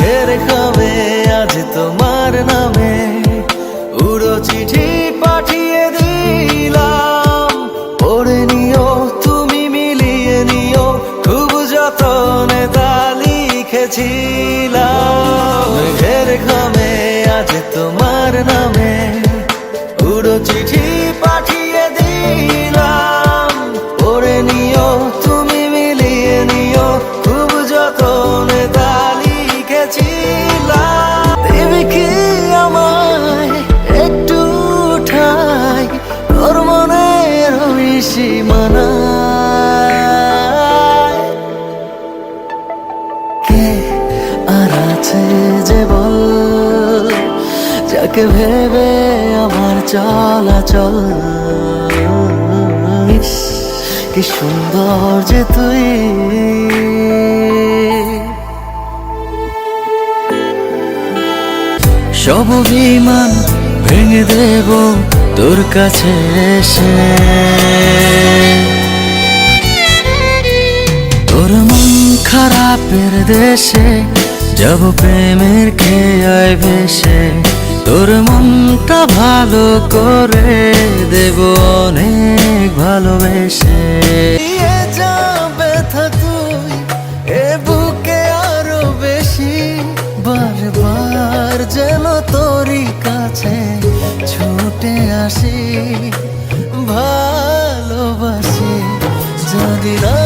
মেঘের খাবে আজ তোমার নামে উড়ো চিঠি পাঠিয়ে দিলাম, পড়ে নিও তুমি মিলিয়ে নিও, খুব যতনে তা লিখেছিলাম। মেঘের খাবে আজ তোমার নামে উড়ো চিঠি পাঠিয়ে দিলাম, পড়ে নিও তুমি মিলিয়ে নিও, খুব যতনে তা লিখেছিলাম। দেবে কি আমায় একটু ঠাই তোর মনের সীমানায়? কে আর আছে যে বল যাকে ভেবে আমার চলাচল? ইস, কি সুন্দর যে তুই। সব অভিমান ভেঙে দেব তোর কাছে এসে, তোর মন খারাপের দেশে যাব প্রেমের খেয়ায় ভেসে, তোর মনটা ভালো করে দেব অনেক ভালোবেসে। দিয়ে যা ব্যথা তুই এ বুকে আরো বেশি, বারবার যেন তোরই কাছে ছুটে আসি, ভালোবাসি যদি না